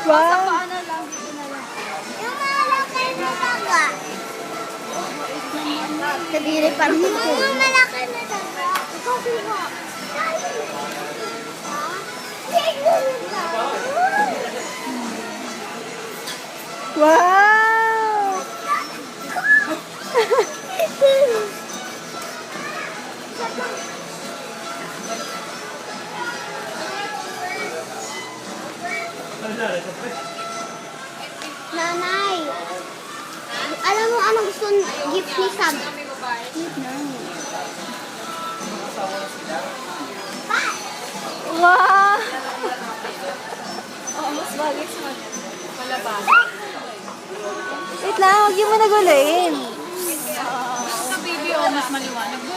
Wow! Paano lang, dito na lang. Yung malaki na daga. Kadiri pa rin ito. Yung malaki na daga. Ikaw biwa. Wow! Nanay, alam mo anong gusto gift ni Sab? Wow! Oo, mas bagay sa palabas. Wait lang, huwag yung mo nagulayin. Sa video, mas maliwanag.